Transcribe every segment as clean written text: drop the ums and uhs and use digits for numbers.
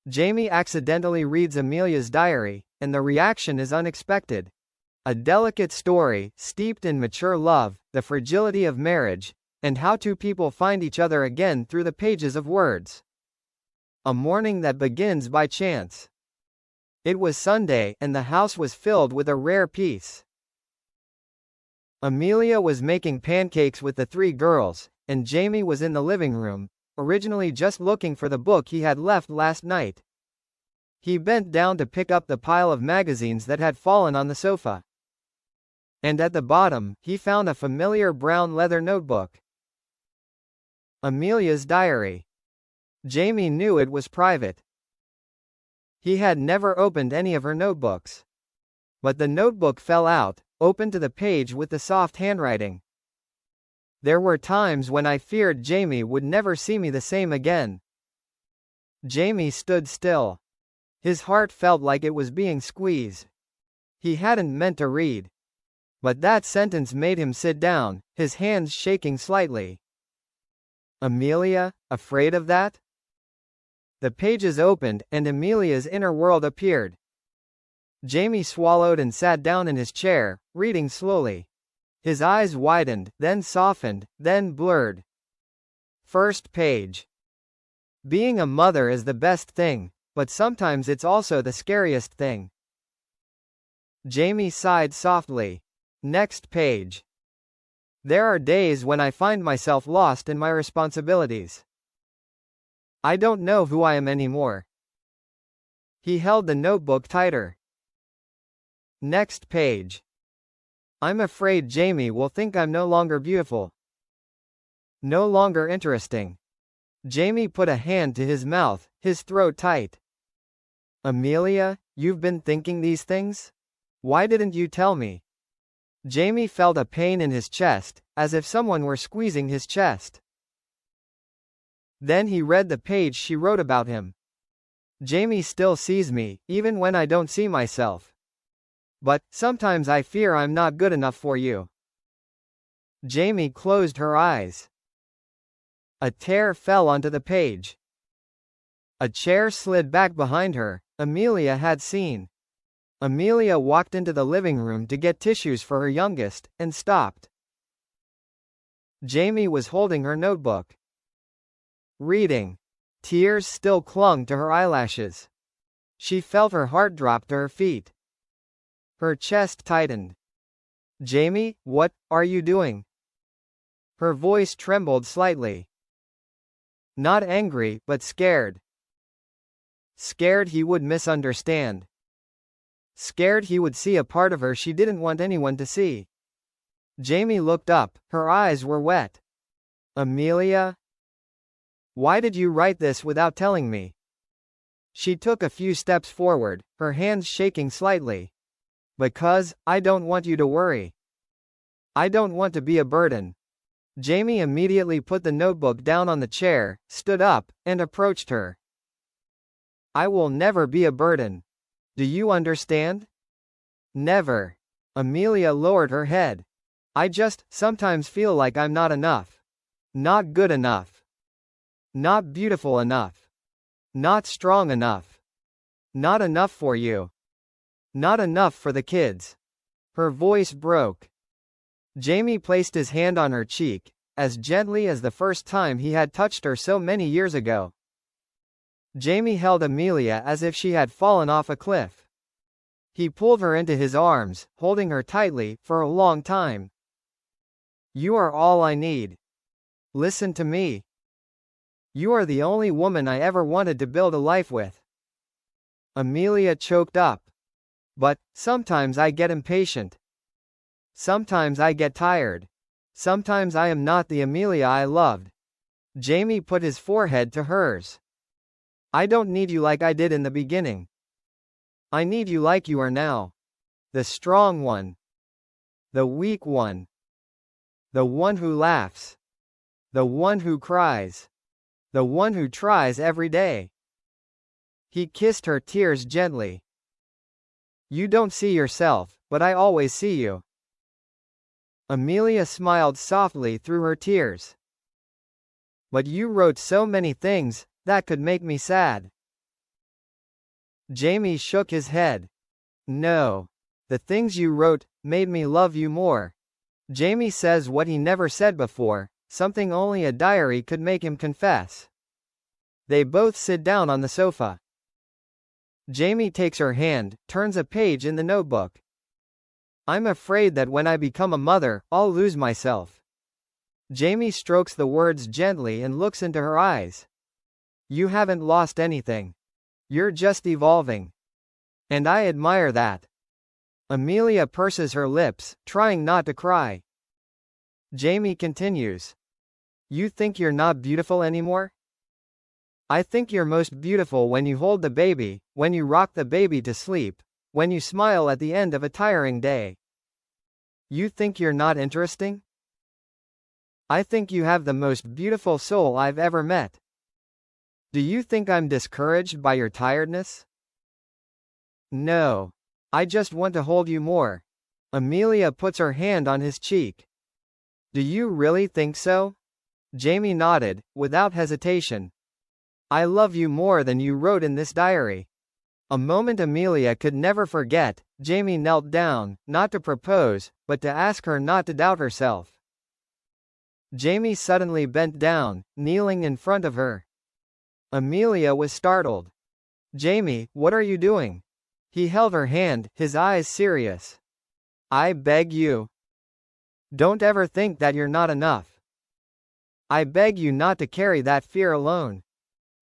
Jamie accidentally reads Amelia's diary, and the reaction is unexpected. A delicate story, steeped in mature love, the fragility of marriage, and how two people find each other again through the pages of words. A morning that begins by chance. It was Sunday, and the house was filled with a rare peace. Amelia was making pancakes with the three girls, and Jamie was in the living room, originally just looking for the book he had left last night. He bent down to pick up the pile of magazines that had fallen on the sofa. And at the bottom, he found a familiar brown leather notebook. Amelia's diary. Jamie knew it was private. He had never opened any of her notebooks. But the notebook fell out, open to the page with the soft handwriting. There were times when I feared Jamie would never see me the same again. Jamie stood still. His heart felt like it was being squeezed. He hadn't meant to read. But that sentence made him sit down, his hands shaking slightly. Amelia, afraid of that? The pages opened, and Amelia's inner world appeared. Jamie swallowed and sat down in his chair, reading slowly. His eyes widened, then softened, then blurred. First page. Being a mother is the best thing, but sometimes it's also the scariest thing. Jamie sighed softly. Next page. There are days when I find myself lost in my responsibilities. I don't know who I am anymore. He held the notebook tighter. Next page. I'm afraid Jamie will think I'm no longer beautiful. No longer interesting. Jamie put a hand to his mouth, his throat tight. Amelia, you've been thinking these things? Why didn't you tell me? Jamie felt a pain in his chest, as if someone were squeezing his chest. Then he read the page she wrote about him. Jamie still sees me, even when I don't see myself. But, sometimes I fear I'm not good enough for you. Jamie closed her eyes. A tear fell onto the page. A chair slid back behind her. Amelia had seen. Amelia walked into the living room to get tissues for her youngest, and stopped. Jamie was holding her notebook. Reading. Tears still clung to her eyelashes. She felt her heart drop to her feet. Her chest tightened. Jamie, what are you doing? Her voice trembled slightly. Not angry, but scared. Scared he would misunderstand. Scared he would see a part of her she didn't want anyone to see. Jamie looked up, her eyes were wet. Amelia? Why did you write this without telling me? She took a few steps forward, her hands shaking slightly. Because, I don't want you to worry. I don't want to be a burden. Jamie immediately put the notebook down on the chair, stood up, and approached her. I will never be a burden. Do you understand? Never. Amelia lowered her head. I just, sometimes feel like I'm not enough. Not good enough. Not beautiful enough. Not strong enough. Not enough for you. Not enough for the kids. Her voice broke. Jamie placed his hand on her cheek, as gently as the first time he had touched her so many years ago. Jamie held Amelia as if she had fallen off a cliff. He pulled her into his arms, holding her tightly, for a long time. You are all I need. Listen to me. You are the only woman I ever wanted to build a life with. Amelia choked up. But, sometimes I get impatient. Sometimes I get tired. Sometimes I am not the Amelia I loved. Jamie put his forehead to hers. I don't need you like I did in the beginning. I need you like you are now. The strong one. The weak one. The one who laughs. The one who cries. The one who tries every day. He kissed her tears gently. You don't see yourself, but I always see you. Amelia smiled softly through her tears. But you wrote so many things that could make me sad. Jamie shook his head. No. The things you wrote made me love you more. Jamie says what he never said before, something only a diary could make him confess. They both sit down on the sofa. Jamie takes her hand, turns a page in the notebook. I'm afraid that when I become a mother, I'll lose myself. Jamie strokes the words gently and looks into her eyes. You haven't lost anything. You're just evolving. And I admire that. Amelia purses her lips, trying not to cry. Jamie continues. You think you're not beautiful anymore? I think you're most beautiful when you hold the baby, when you rock the baby to sleep, when you smile at the end of a tiring day. You think you're not interesting? I think you have the most beautiful soul I've ever met. Do you think I'm discouraged by your tiredness? No. I just want to hold you more. Amelia puts her hand on his cheek. Do you really think so? Jamie nodded, without hesitation. I love you more than you wrote in this diary. A moment Amelia could never forget. Jamie knelt down, not to propose, but to ask her not to doubt herself. Jamie suddenly bent down, kneeling in front of her. Amelia was startled. Jamie, what are you doing? He held her hand, his eyes serious. I beg you. Don't ever think that you're not enough. I beg you not to carry that fear alone.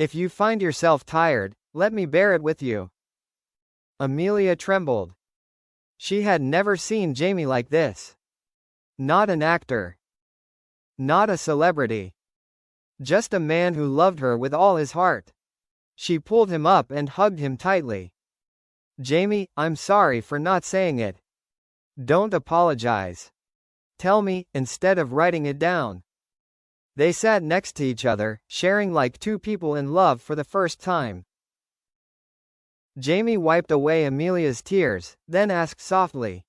If you find yourself tired, let me bear it with you. Amelia trembled. She had never seen Jamie like this. Not an actor. Not a celebrity. Just a man who loved her with all his heart. She pulled him up and hugged him tightly. Jamie, I'm sorry for not saying it. Don't apologize. Tell me, instead of writing it down. They sat next to each other, sharing like two people in love for the first time. Jamie wiped away Amelia's tears, then asked softly,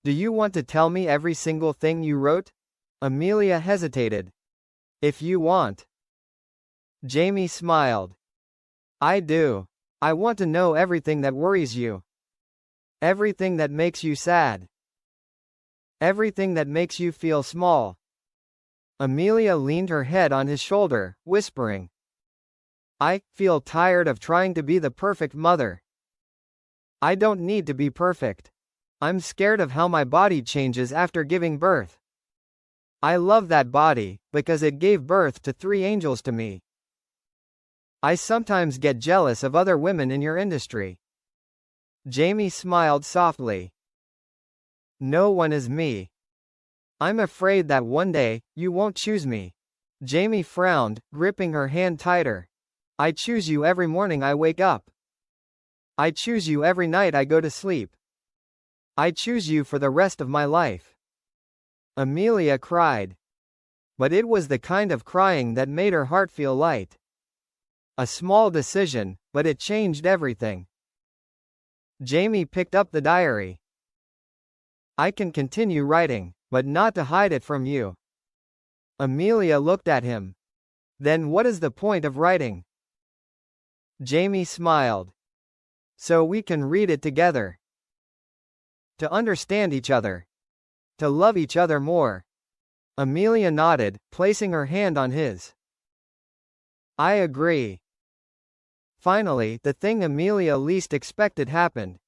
Do you want to tell me every single thing you wrote? Amelia hesitated. If you want. Jamie smiled. I do. I want to know everything that worries you. Everything that makes you sad. Everything that makes you feel small. Amelia leaned her head on his shoulder, whispering. I feel tired of trying to be the perfect mother. I don't need to be perfect. I'm scared of how my body changes after giving birth. I love that body, because it gave birth to 3 angels to me. I sometimes get jealous of other women in your industry. Jamie smiled softly. No one is me. I'm afraid that one day, you won't choose me. Jamie frowned, gripping her hand tighter. I choose you every morning I wake up. I choose you every night I go to sleep. I choose you for the rest of my life. Amelia cried. But it was the kind of crying that made her heart feel light. A small decision, but it changed everything. Jamie picked up the diary. I can continue writing, but not to hide it from you. Amelia looked at him. Then what is the point of writing? Jamie smiled. So we can read it together. To understand each other. To love each other more. Amelia nodded, placing her hand on his. I agree. Finally, the thing Amelia least expected happened.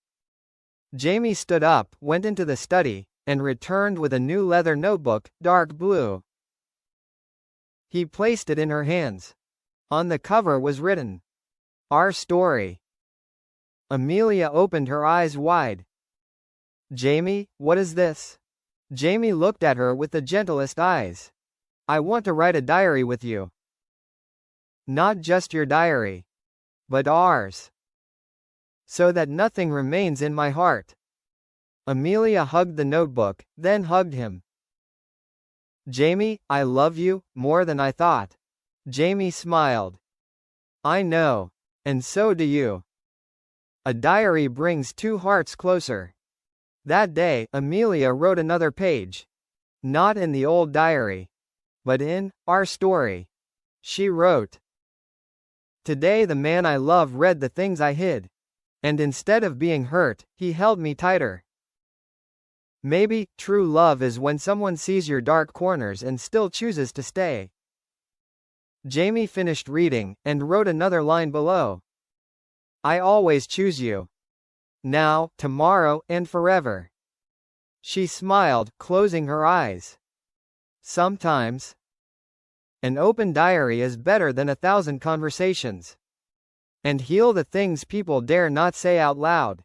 Jamie stood up, went into the study, and returned with a new leather notebook, dark blue. He placed it in her hands. On the cover was written, Our story. Amelia opened her eyes wide. Jamie, what is this? Jamie looked at her with the gentlest eyes. I want to write a diary with you. Not just your diary. But ours. So that nothing remains in my heart. Amelia hugged the notebook, then hugged him. Jamie, I love you, more than I thought. Jamie smiled. I know. And so do you. A diary brings 2 hearts closer. That day, Amelia wrote another page. Not in the old diary. But in our story. She wrote. Today the man I love read the things I hid. And instead of being hurt, he held me tighter. Maybe, true love is when someone sees your dark corners and still chooses to stay. Jamie finished reading, and wrote another line below. I always choose you. Now, tomorrow, and forever. She smiled, closing her eyes. Sometimes, an open diary is better than 1,000 conversations. And heal the things people dare not say out loud.